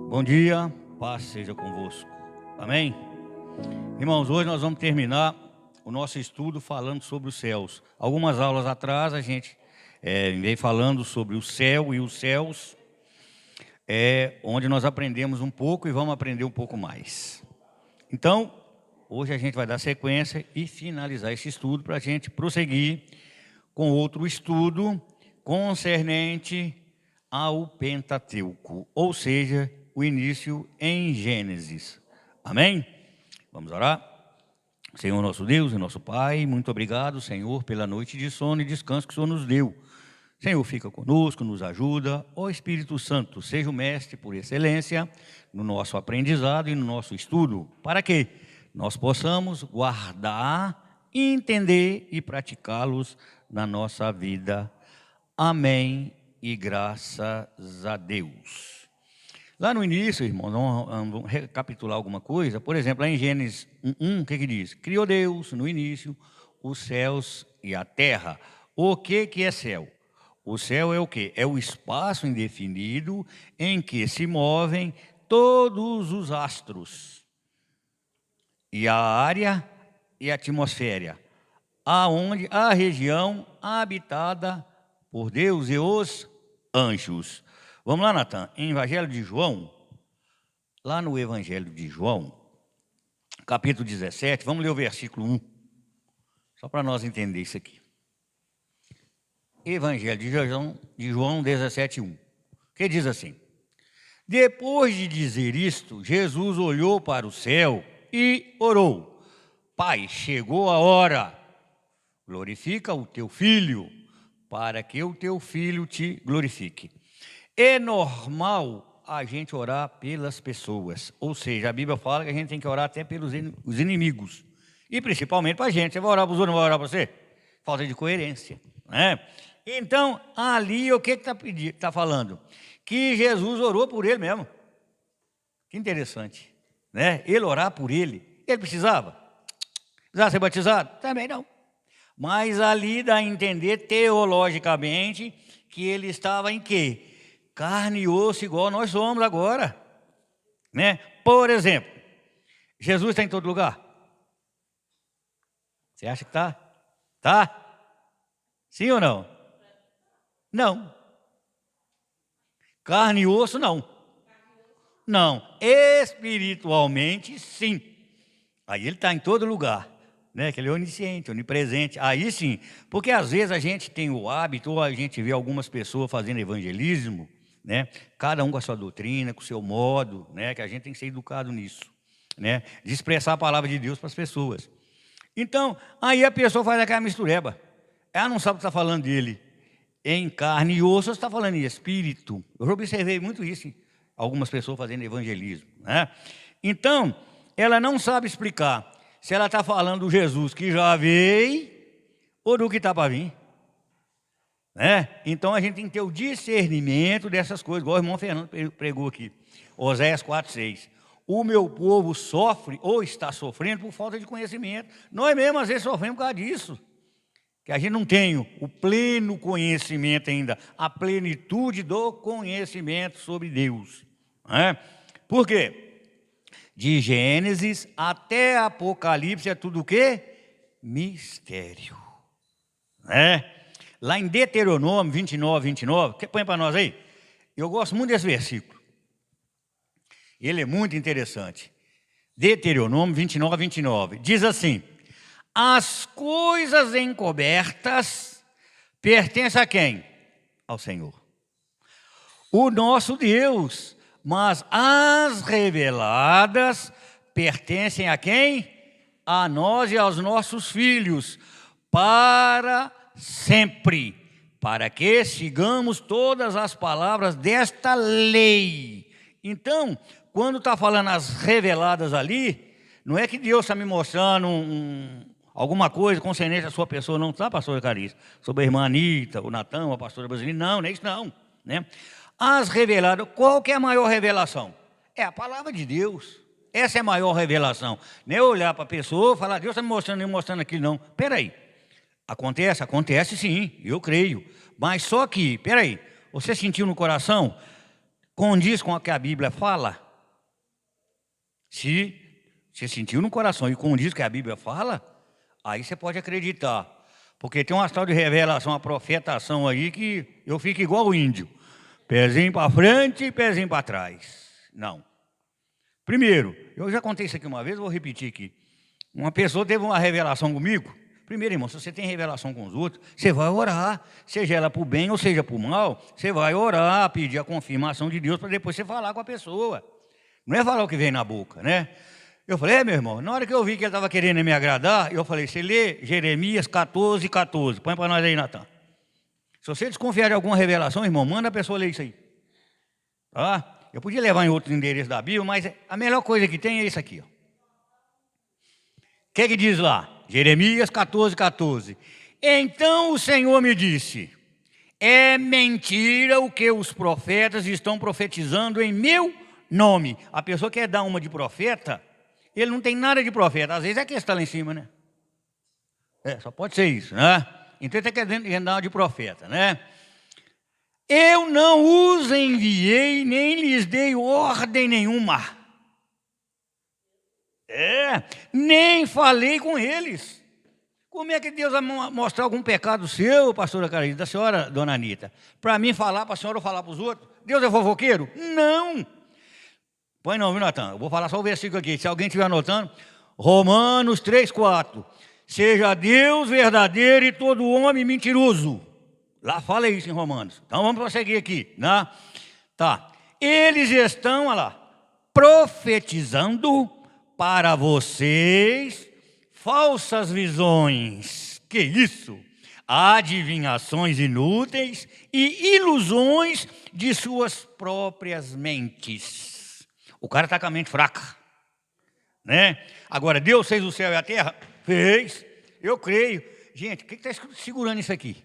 Bom dia, paz seja convosco. Amém? Irmãos, hoje nós vamos terminar o nosso estudo falando sobre os céus. Algumas aulas atrás a gente veio falando sobre o céu e os céus, onde nós aprendemos um pouco e vamos aprender um pouco mais. Então, hoje a gente vai dar sequência e finalizar esse estudo para a gente prosseguir com outro estudo concernente ao Pentateuco, ou seja, o início em Gênesis. Amém? Vamos orar? Senhor nosso Deus e nosso Pai, muito obrigado, Senhor, pela noite de sono e descanso que o Senhor nos deu. Senhor, fica conosco, nos ajuda. Ó Espírito Santo, seja o mestre por excelência no nosso aprendizado e no nosso estudo, para que nós possamos guardar, entender e praticá-los na nossa vida. Amém e graças a Deus. Lá no início, irmãos, vamos recapitular alguma coisa. Por exemplo, lá em Gênesis 1, o que diz? Criou Deus, no início, os céus e a terra. O que é céu? O céu é o quê? É o espaço indefinido em que se movem todos os astros. E a área e a atmosfera, aonde a região habitada por Deus e os anjos. Vamos lá, Natan, em Evangelho de João, lá no Evangelho de João, capítulo 17, vamos ler o versículo 1, só para nós entender isso aqui. Evangelho de João 17, 1, que diz assim: depois de dizer isto, Jesus olhou para o céu e orou: Pai, chegou a hora, glorifica o teu Filho, para que o teu Filho te glorifique. É normal a gente orar pelas pessoas, ou seja, a Bíblia fala que a gente tem que orar até pelos inimigos, e principalmente para a gente. Você vai orar para os outros, não vai orar para você? Falta de coerência, né? Então, ali o que está falando? Que Jesus orou por ele mesmo. Que interessante, né? Ele orar por ele. Ele precisava ser batizado? Também não. Mas ali dá a entender teologicamente que ele estava em quê? Carne e osso igual nós somos agora, né? Por exemplo, Jesus está em todo lugar? Você acha que está? Tá? Sim ou não? Não. Carne e osso, não. Não. Espiritualmente, sim. Aí ele está em todo lugar, né? Que ele é onisciente, onipresente. Aí sim, porque às vezes a gente tem o hábito, ou a gente vê algumas pessoas fazendo evangelismo, né? Cada um com a sua doutrina, com o seu modo, né? Que a gente tem que ser educado nisso, né? De expressar a palavra de Deus para as pessoas. Então, aí a pessoa faz aquela mistureba. Ela não sabe o que está falando dele em carne e osso, está falando em espírito. Eu já observei muito isso em algumas pessoas fazendo evangelismo, né? Então, ela não sabe explicar se ela está falando do Jesus que já veio ou do que está para vir, né? Então a gente tem que ter o discernimento dessas coisas, igual o irmão Fernando pregou aqui, Oséias 4:6. O meu povo sofre ou está sofrendo por falta de conhecimento. Nós mesmos às vezes sofremos por causa disso, que a gente não tem o pleno conhecimento ainda, a plenitude do conhecimento sobre Deus, né? Por quê? De Gênesis até Apocalipse é tudo o quê? Mistério, né? Lá em Deuteronômio 29, põe para nós aí. Eu gosto muito desse versículo. Ele é muito interessante. Deuteronômio 29, diz assim: as coisas encobertas pertencem a quem? Ao Senhor, o nosso Deus. Mas as reveladas pertencem a quem? A nós e aos nossos filhos, para sempre, para que sigamos todas as palavras desta lei. Então, quando está falando as reveladas ali, não é que Deus está me mostrando alguma coisa concernente à sua pessoa, não está, pastora Carissa? Sobre a irmã Anitta, o Natão, a pastora brasileira, não é isso não, né? As reveladas, qual que é a maior revelação? É a palavra de Deus. Essa é a maior revelação. Não é olhar para a pessoa e falar: Deus está me mostrando aquilo, não. Espera aí. Acontece? Acontece sim, eu creio. Mas só que, espera aí, você sentiu no coração condiz com o que a Bíblia fala? Se você sentiu no coração e condiz com o que a Bíblia fala, aí você pode acreditar. Porque tem uma tal de revelação, uma profetação aí que eu fico igual o índio. Pezinho para frente e pezinho para trás. Não. Primeiro, eu já contei isso aqui uma vez, vou repetir aqui. Uma pessoa teve uma revelação comigo. Primeiro, irmão, se você tem revelação com os outros, você vai orar. Seja ela para o bem ou seja para o mal, você vai orar, pedir a confirmação de Deus para depois você falar com a pessoa. Não é falar o que vem na boca, né? Eu falei, meu irmão, na hora que eu vi que ele estava querendo me agradar, eu falei, você lê Jeremias 14, 14. Põe para nós aí, Natan. Se você desconfiar de alguma revelação, irmão, manda a pessoa ler isso aí. Tá? Eu podia levar em outros endereços da Bíblia, mas a melhor coisa que tem é isso aqui. O que diz lá? Jeremias 14, 14. Então o Senhor me disse, é mentira o que os profetas estão profetizando em meu nome. A pessoa quer dar uma de profeta, ele não tem nada de profeta. Às vezes é que está lá em cima, né? Só pode ser isso, né? Então ele está querendo dar uma de profeta, né? Eu não os enviei, nem lhes dei ordem nenhuma. Nem falei com eles. Como é que Deus vai mostrar algum pecado seu, pastora Carolina, da senhora, dona Anitta, para mim falar, para a senhora ou falar para os outros? Deus é fofoqueiro? Não. Põe não, viu, Natan? Eu vou falar só o versículo aqui, se alguém estiver anotando. Romanos 3, 4. Seja Deus verdadeiro e todo homem mentiroso. Lá fala isso em Romanos. Então vamos prosseguir aqui, né? Tá. Eles estão, olha lá, profetizando para vocês falsas visões. Que isso? Adivinhações inúteis e ilusões de suas próprias mentes. O cara está com a mente fraca, né? Agora, Deus fez o céu e a terra? Fez. Eu creio. Gente, o que está segurando isso aqui?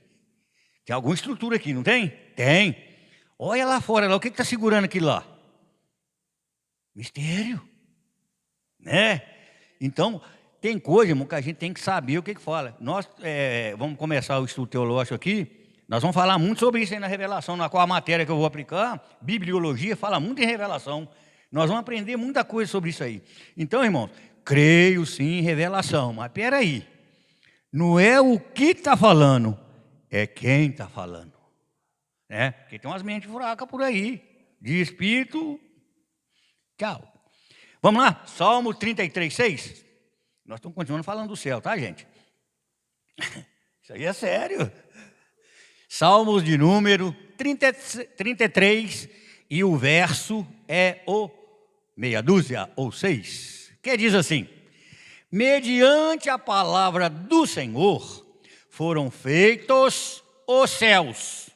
Tem alguma estrutura aqui, não tem? Tem. Olha lá fora, lá, o que está segurando aquilo lá? Mistério. Né? Então, tem coisa, irmão, que a gente tem que saber o que fala. Nós vamos começar o estudo teológico aqui. Nós vamos falar muito sobre isso aí na revelação, na qual a matéria que eu vou aplicar, bibliologia, fala muito em revelação. Nós vamos aprender muita coisa sobre isso aí. Então, irmãos, creio sim em revelação, mas espera aí. Não é o que está falando, é quem está falando. Né? Porque tem umas mentes fracas por aí, de espírito. Tchau. Vamos lá, Salmo 33, 6. Nós estamos continuando falando do céu, tá, gente? Isso aí é sério. Salmos de número 33 e o verso é o meia dúzia ou 6. Que diz assim: mediante a palavra do Senhor foram feitos os céus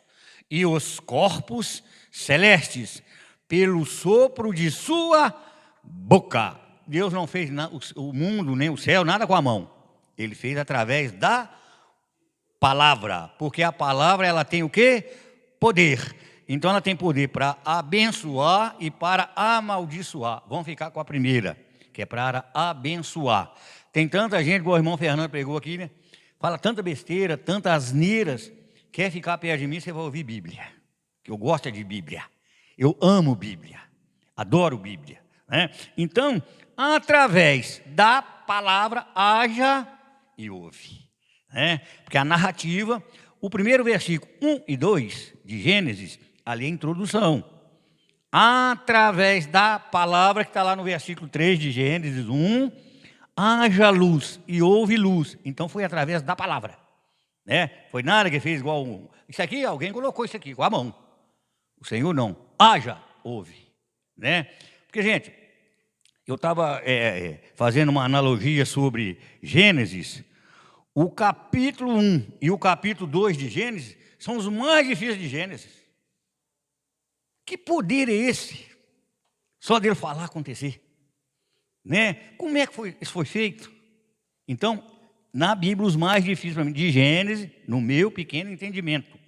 e os corpos celestes pelo sopro de sua boca. Deus não fez o mundo, nem o céu, nada com a mão. Ele fez através da palavra, porque a palavra ela tem o quê? Poder. Então ela tem poder para abençoar e para amaldiçoar. Vamos ficar com a primeira, que é para abençoar. Tem tanta gente, como o irmão Fernando pregou aqui, né? Fala tanta besteira, tantas asneiras. Quer ficar perto de mim, você vai ouvir Bíblia. Que eu gosto de Bíblia. Eu amo Bíblia. Adoro Bíblia. Né? Então, através da palavra, haja e ouve. Né? Porque a narrativa, o primeiro versículo 1 e 2 de Gênesis, ali é a introdução. Através da palavra que está lá no versículo 3 de Gênesis 1, haja luz e houve luz. Então foi através da palavra. Né? Foi nada que fez igual. Isso aqui, alguém colocou isso aqui com a mão. O Senhor não. Haja, ouve. Né? Porque, gente, eu estava fazendo uma analogia sobre Gênesis. O capítulo 1 e o capítulo 2 de Gênesis são os mais difíceis de Gênesis. Que poder é esse? Só dele falar acontecer. Né? Como é que isso foi feito? Então, na Bíblia, os mais difíceis para mim, de Gênesis, no meu pequeno entendimento,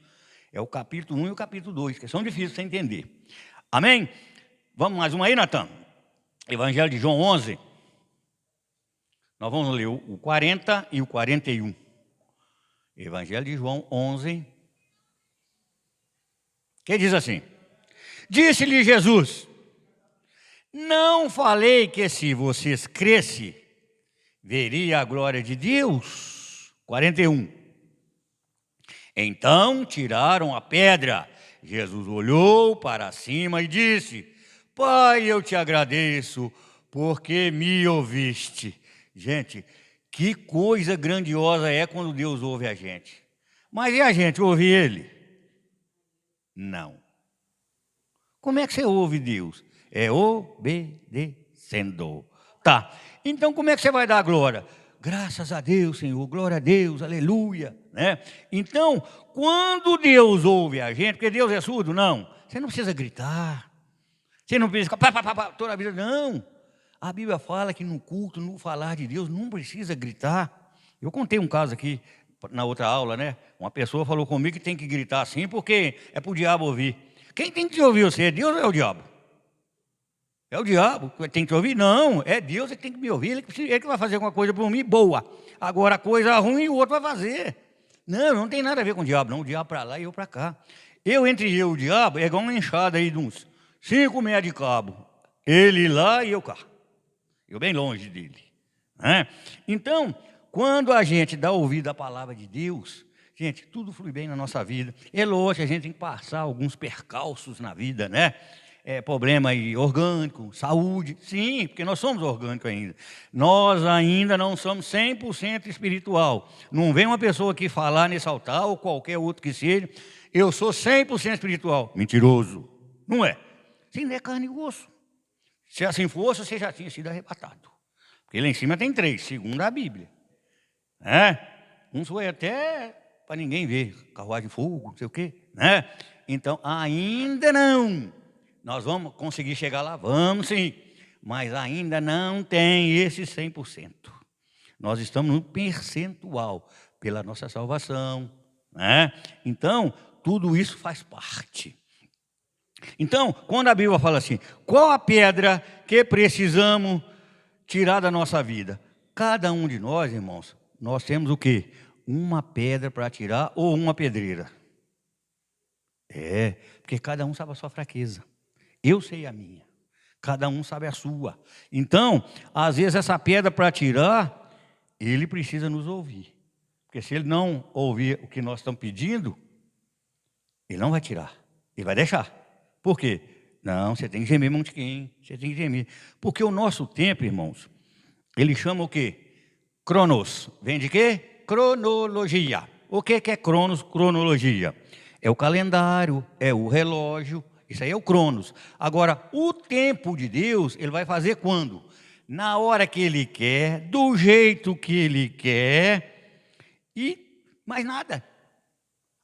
é o capítulo 1 e o capítulo 2, que são difíceis de você entender. Amém? Vamos mais uma aí, Natan? Evangelho de João 11. Nós vamos ler o 40 e o 41. Evangelho de João 11. Que diz assim: Disse-lhe Jesus: não falei que se vocês crescem, veria a glória de Deus? 41. Então tiraram a pedra. Jesus olhou para cima e disse: Pai, eu te agradeço, porque me ouviste. Gente, que coisa grandiosa é quando Deus ouve a gente. Mas e a gente ouve Ele? Não. Como é que você ouve Deus? É obedecendo. Tá, então como é que você vai dar glória? Graças a Deus, Senhor, glória a Deus, aleluia, né? Então, quando Deus ouve a gente, porque Deus é surdo, não, você não precisa gritar, você não precisa ficar toda a vida, não. A Bíblia fala que no culto, no falar de Deus, não precisa gritar. Eu contei um caso aqui na outra aula, né? Uma pessoa falou comigo que tem que gritar assim, porque é para o diabo ouvir. Quem tem que ouvir você? Deus ou é o diabo? É o diabo que tem que ouvir? Não, é Deus que tem que me ouvir. Ele que vai fazer alguma coisa por mim, boa. Agora, coisa ruim, o outro vai fazer. Não tem nada a ver com o diabo, não. O diabo para lá e eu para cá. Entre eu e o diabo é igual uma enxada aí de uns 5 metros de cabo. Ele lá e eu cá. Eu bem longe dele. Né? Então, quando a gente dá ouvido à palavra de Deus, gente, tudo flui bem na nossa vida. É lógico, a gente tem que passar alguns percalços na vida, né? Problema aí orgânico, saúde, sim, porque nós somos orgânicos ainda. Nós ainda não somos 100% espiritual. Não vem uma pessoa aqui falar nesse altar, ou qualquer outro que seja, eu sou 100% espiritual. Mentiroso. Não é. Você ainda é carne e osso. Se assim fosse, você já tinha sido arrebatado. Porque lá em cima tem 3, segundo a Bíblia. Uns foi até para ninguém ver, carruagem de fogo, não sei o quê. Né? Então, ainda não. Nós vamos conseguir chegar lá? Vamos sim, mas ainda não tem esse 100%. Nós estamos no percentual pela nossa salvação, né? Então, tudo isso faz parte. Então, quando a Bíblia fala assim, qual a pedra que precisamos tirar da nossa vida? Cada um de nós, irmãos, nós temos o quê? Uma pedra para tirar ou uma pedreira. Porque cada um sabe a sua fraqueza. Eu sei a minha, cada um sabe a sua. Então, às vezes essa pedra para tirar, ele precisa nos ouvir. Porque se ele não ouvir o que nós estamos pedindo, ele não vai tirar, ele vai deixar. Por quê? Não, você tem que gemer, Montequim, você tem que gemer. Porque o nosso tempo, irmãos, ele chama o quê? Cronos. Vem de quê? Cronologia. O que é cronos, cronologia? É o calendário, é o relógio. Isso aí é o Cronos. Agora, o tempo de Deus, Ele vai fazer quando? Na hora que Ele quer, do jeito que Ele quer e mais nada.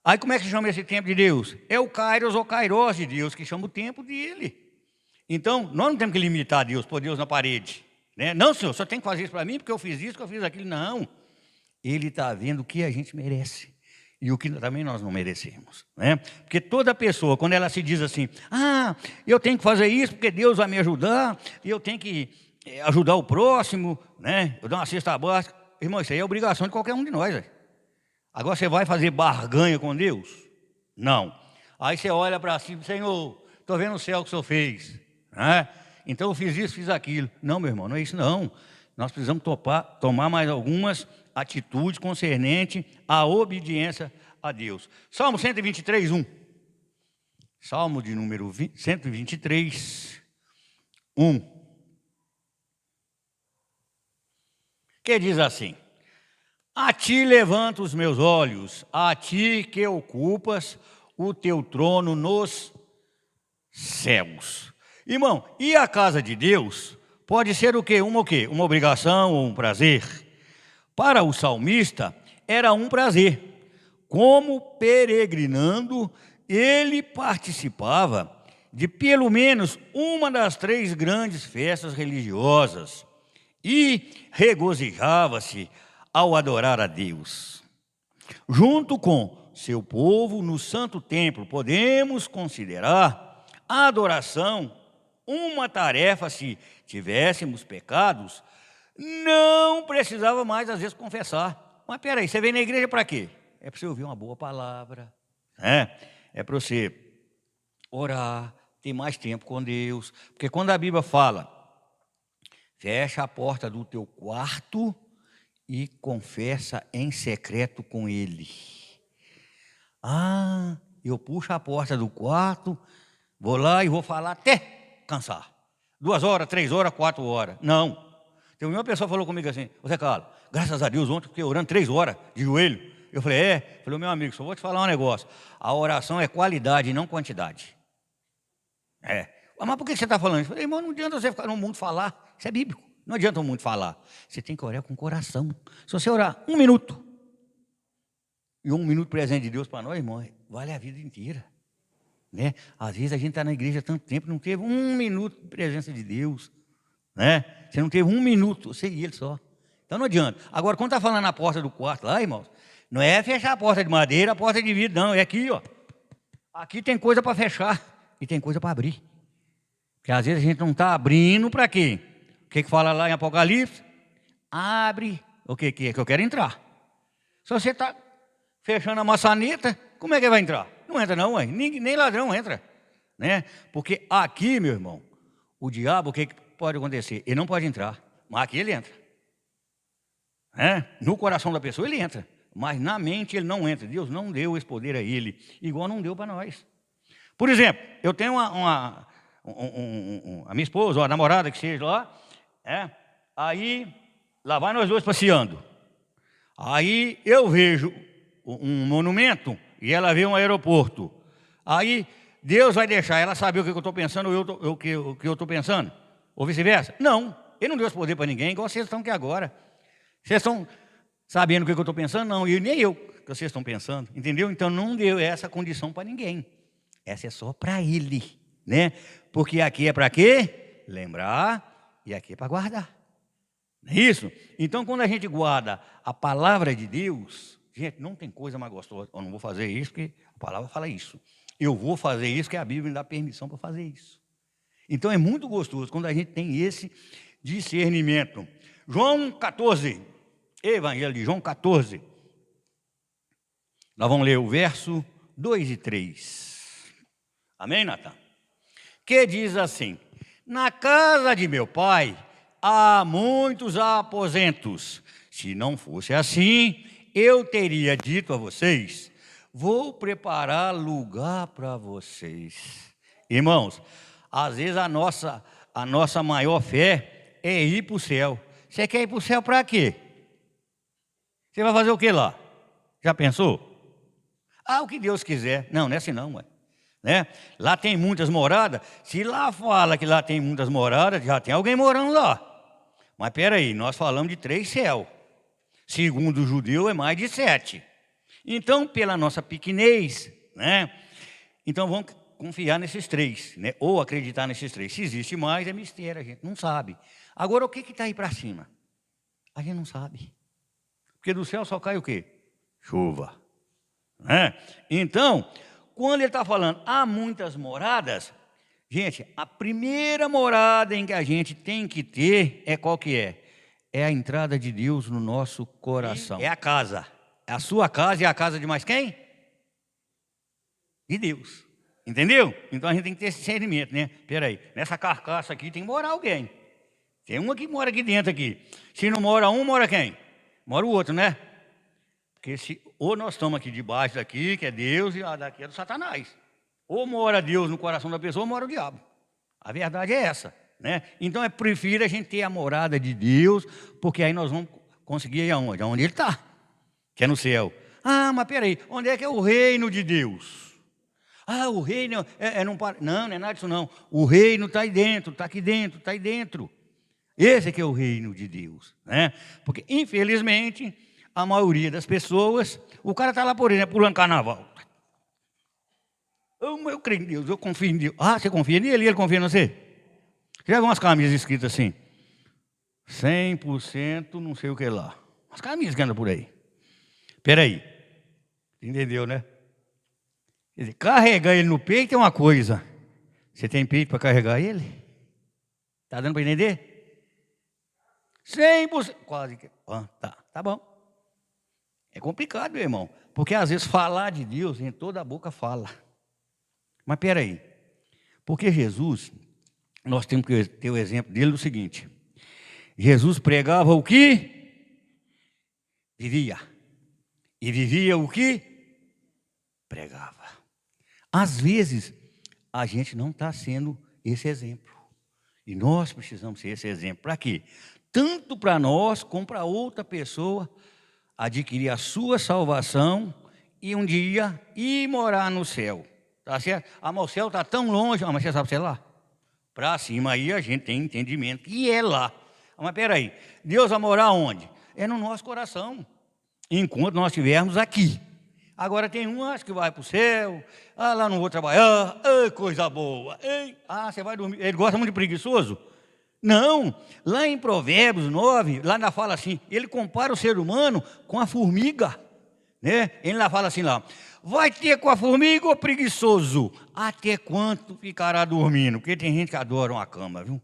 Aí como é que se chama esse tempo de Deus? É o Kairos ou Kairos de Deus, que chama o tempo dele. Então, nós não temos que limitar Deus, pôr Deus na parede. Né? Não, Senhor, só tem que fazer isso para mim porque eu fiz isso, que eu fiz aquilo. Não. Ele está vendo o que a gente merece. E o que também nós não merecemos, né? Porque toda pessoa, quando ela se diz assim, eu tenho que fazer isso porque Deus vai me ajudar, e eu tenho que ajudar o próximo, né? Eu dou uma cesta básica. Irmão, isso aí é obrigação de qualquer um de nós. Véio. Agora você vai fazer barganha com Deus? Não. Aí você olha para cima, Senhor, estou vendo o céu que o Senhor fez, né? Então eu fiz isso, fiz aquilo. Não, meu irmão, não é isso não. Nós precisamos tomar mais algumas atitudes concernentes à obediência a Deus. Salmo 123, 1. Salmo de número 123, 1. Que diz assim: a ti levanto os meus olhos, a ti que ocupas o teu trono nos céus. Irmão, e a casa de Deus pode ser o quê? Uma obrigação ou um prazer? Para o salmista, era um prazer. Como peregrinando, ele participava de pelo menos uma das 3 grandes festas religiosas e regozijava-se ao adorar a Deus. Junto com seu povo no santo templo, podemos considerar a adoração uma tarefa se tivéssemos pecados. Não precisava mais, às vezes, confessar. Mas peraí, você vem na igreja para quê? para você ouvir uma boa palavra, é para você orar, ter mais tempo com Deus. Porque quando a Bíblia fala, fecha a porta do teu quarto e confessa em secreto com Ele. Ah, eu puxo a porta do quarto, vou lá e vou falar até cansar. 2 horas, 3 horas, 4 horas. Não. Tem uma pessoa falou comigo assim, Zé Carlos, graças a Deus, ontem eu fiquei orando 3 horas de joelho. Eu falei, Falei, meu amigo, só vou te falar um negócio. A oração é qualidade e não quantidade. Mas por que você está falando isso? Eu falei, irmão, não adianta você ficar no mundo falar. Isso é bíblico. Não adianta o mundo falar. Você tem que orar com o coração. Se você orar 1 minuto, e 1 minuto presente de Deus para nós, irmão, vale a vida inteira. Né? Às vezes a gente está na igreja há tanto tempo, não teve 1 minuto de presença de Deus. Né? Você não teve 1 minuto, você e ele só. Então não adianta. Agora, quando está falando na porta do quarto lá, irmãos, não é fechar a porta de madeira, a porta de vidro, não. É aqui, ó. Aqui tem coisa para fechar e tem coisa para abrir. Porque às vezes a gente não está abrindo para quê? O que fala lá em Apocalipse? Abre. O que é? Que eu quero entrar. Se você está fechando a maçaneta, como é que vai entrar? Não entra não, ué. Nem ladrão entra. Né? Porque aqui, meu irmão, o diabo, o que pode acontecer? Ele não pode entrar, mas aqui ele entra. No coração da pessoa ele entra, mas na mente ele não entra. Deus não deu esse poder a ele, igual não deu para nós. Por exemplo, eu tenho a minha esposa, ou a namorada que seja lá, aí lá vai nós dois passeando. Aí eu vejo um monumento e ela vê um aeroporto. Aí Deus vai deixar ela saber o que eu estou pensando ou o que eu estou pensando? Ou vice-versa? Não, Ele não deu esse poder para ninguém, igual vocês estão aqui agora. Vocês estão sabendo o que eu estou pensando? Não, e nem eu que vocês estão pensando, entendeu? Então não deu essa condição para ninguém. Essa é só para Ele, né? Porque aqui é para quê? Lembrar, e aqui é para guardar. Não é isso? Então quando a gente guarda a palavra de Deus, gente, não tem coisa mais gostosa. Eu não vou fazer isso porque a palavra fala isso. Eu vou fazer isso porque a Bíblia me dá permissão para fazer isso. Então é muito gostoso quando a gente tem esse discernimento. João 14, Evangelho de João 14. Nós vamos ler o verso 2 e 3. Amém, Natan? Que diz assim: na casa de meu pai há muitos aposentos. Se não fosse assim, eu teria dito a vocês: vou preparar lugar para vocês. Irmãos, às vezes a nossa maior fé é ir para o céu. Você quer ir para o céu para quê? Você vai fazer o que lá? Já pensou? O que Deus quiser. Não é assim não, ué. Né? Lá tem muitas moradas. Se lá fala que lá tem muitas moradas, já tem alguém morando lá. Mas espera aí, nós falamos de 3 céus. Segundo o judeu é mais de 7. Então, pela nossa pequenez, né? Então vamos confiar nesses 3, né? Ou acreditar nesses 3. Se existe mais, é mistério, a gente não sabe. Agora, o que está aí para cima? A gente não sabe. Porque do céu só cai o quê? Chuva. Né? Então, quando ele está falando há muitas moradas, gente, a primeira morada em que a gente tem que ter é qual que é? É a entrada de Deus no nosso coração. É a casa. A sua casa é a casa de mais quem? De Deus. Entendeu? Então a gente tem que ter esse discernimento, né? Espera aí, nessa carcaça aqui tem que morar alguém. Tem uma que mora aqui dentro aqui. Se não mora um, mora quem? Mora o outro, né? Porque ou nós estamos aqui debaixo daqui, que é Deus, e daqui é do Satanás. Ou mora Deus no coração da pessoa, ou mora o diabo. A verdade é essa, né? Então é prefiro a gente ter a morada de Deus, porque aí nós vamos conseguir ir aonde? Aonde Ele está, que é no céu. Mas peraí, onde é que é o reino de Deus? O reino não é nada disso não. O reino está aí dentro, está aqui dentro, está aí dentro. Esse é que é o reino de Deus, né? Porque infelizmente a maioria das pessoas, o cara está lá, por exemplo, pulando carnaval. Eu creio em Deus, eu confio em Deus. Você confia nele e ele confia em você? Já viu umas camisas escritas assim? 100% não sei o que lá. As camisas que andam por aí. Espera aí. Entendeu, né? Quer dizer, carregar ele no peito é uma coisa. Você tem peito para carregar ele? Está dando para entender? 100%. Quase que. Tá bom. É complicado, meu irmão. Porque às vezes falar de Deus, em toda a boca fala. Mas espera aí. Porque Jesus, nós temos que ter o exemplo dele do seguinte: Jesus pregava o que vivia, e vivia o que pregava. Às vezes, a gente não está sendo esse exemplo. E nós precisamos ser esse exemplo. Para quê? Tanto para nós, como para outra pessoa adquirir a sua salvação e um dia ir morar no céu. Tá certo? Ah, mas o céu está tão longe. Ah, mas você sabe, sei lá. Para cima aí a gente tem entendimento que é lá. Ah, mas peraí, Deus vai morar onde? É no nosso coração, enquanto nós estivermos aqui. Agora tem um, acho que vai para o céu, ah, lá não vou trabalhar, ah, coisa boa. Ei, ah, você vai dormir. Ele gosta muito de preguiçoso? Não, lá em Provérbios 9, lá ainda fala assim, ele compara o ser humano com a formiga, né? Ele ainda fala assim lá, vai ter com a formiga ou preguiçoso? Até quanto ficará dormindo? Porque tem gente que adora uma cama, viu?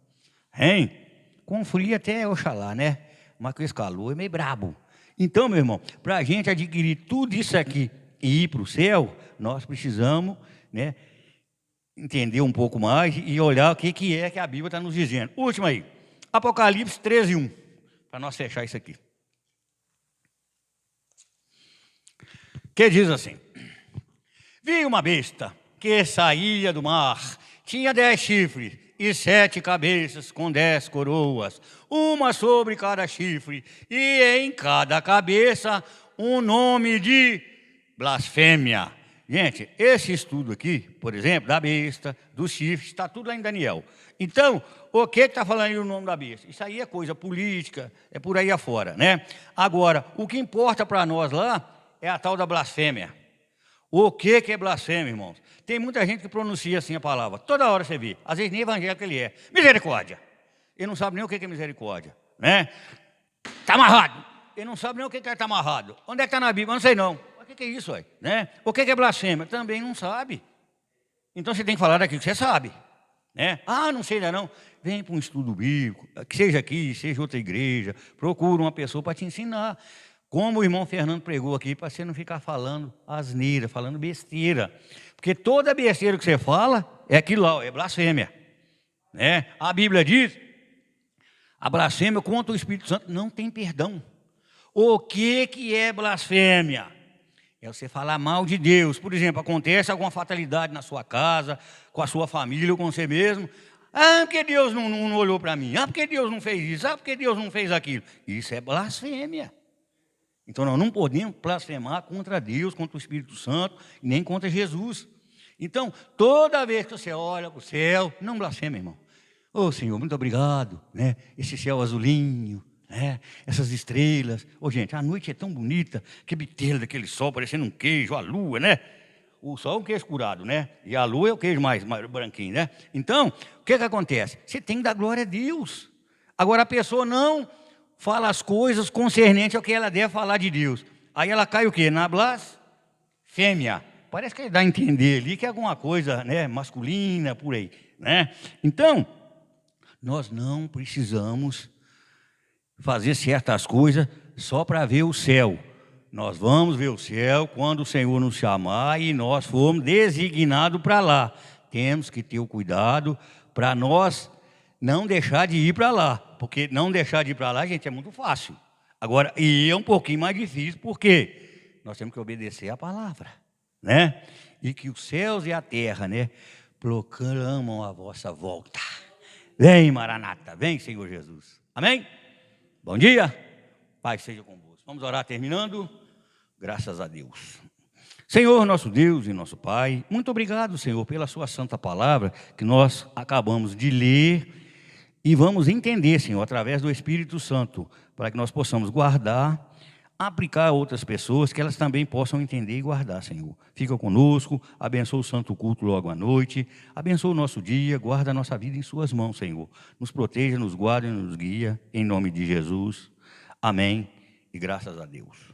Hein? Com frio até oxalá, né? Mas com esse calor é meio brabo. Então, meu irmão, para a gente adquirir tudo isso aqui e ir para o céu, nós precisamos, né, entender um pouco mais e olhar o que é que a Bíblia está nos dizendo. Último aí, Apocalipse 13:1, para nós fechar isso aqui. Que diz assim: vi uma besta que saía do mar, tinha 10 chifres e 7 cabeças com 10 coroas, uma sobre cada chifre, e em cada cabeça um nome de blasfêmia. Gente, esse estudo aqui, por exemplo, da besta, dos chifres, está tudo lá em Daniel. Então, o que está falando aí o nome da besta? Isso aí é coisa política, é por aí afora, né? Agora, o que importa para nós lá é a tal da blasfêmia. O que é blasfêmia, irmãos? Tem muita gente que pronuncia assim a palavra. Toda hora você vê. Às vezes nem evangélico ele é. Misericórdia. Ele não sabe nem o que é misericórdia, né? Está amarrado. Ele não sabe nem o que é estar amarrado. Onde é que está na Bíblia? Eu não sei não. O que é isso aí, né? O que é blasfêmia? Também não sabe. Então você tem que falar daquilo que você sabe, né? Ah, não sei ainda não. Vem para um estudo bíblico, que seja aqui, seja outra igreja. Procura uma pessoa para te ensinar. Como o irmão Fernando pregou aqui, para você não ficar falando asneira, falando besteira. Porque toda besteira que você fala é aquilo lá, é blasfêmia, né? A Bíblia diz, a blasfêmia contra o Espírito Santo não tem perdão. O que é blasfêmia? É você falar mal de Deus. Por exemplo, acontece alguma fatalidade na sua casa, com a sua família ou com você mesmo. Ah, porque Deus não olhou para mim. Ah, porque Deus não fez isso. Ah, porque Deus não fez aquilo. Isso é blasfêmia. Então, nós não podemos blasfemar contra Deus, contra o Espírito Santo, nem contra Jesus. Então, toda vez que você olha para o céu, não blasfeme, irmão. Ô, Senhor, muito obrigado, né? Esse céu azulinho, né? Essas estrelas. Ô, gente, a noite é tão bonita, que biteira daquele sol parecendo um queijo, a lua, né? O sol é um queijo curado, né? E a lua é o queijo mais branquinho, né? Então, o que acontece? Você tem que dar glória a Deus. Agora, a pessoa não fala as coisas concernentes ao que ela deve falar de Deus. Aí ela cai o quê? Na blasfêmia. Parece que dá a entender ali que é alguma coisa, né, masculina, por aí, né? Então, nós não precisamos fazer certas coisas só para ver o céu. Nós vamos ver o céu quando o Senhor nos chamar e nós formos designados para lá. Temos que ter o cuidado para nós não deixar de ir para lá. Porque não deixar de ir para lá, gente, é muito fácil. Agora, e é um pouquinho mais difícil, porque nós temos que obedecer a palavra, né? E que os céus e a terra, né, proclamam a vossa volta. Vem, Maranata, vem, Senhor Jesus. Amém? Bom dia, Pai seja convosco. Vamos orar terminando. Graças a Deus. Senhor, nosso Deus e nosso Pai, muito obrigado, Senhor, pela sua santa palavra que nós acabamos de ler. E vamos entender, Senhor, através do Espírito Santo, para que nós possamos guardar, aplicar a outras pessoas, que elas também possam entender e guardar, Senhor. Fica conosco, abençoa o santo culto logo à noite, abençoa o nosso dia, guarda a nossa vida em suas mãos, Senhor. Nos proteja, nos guarda e nos guia, em nome de Jesus. Amém e graças a Deus.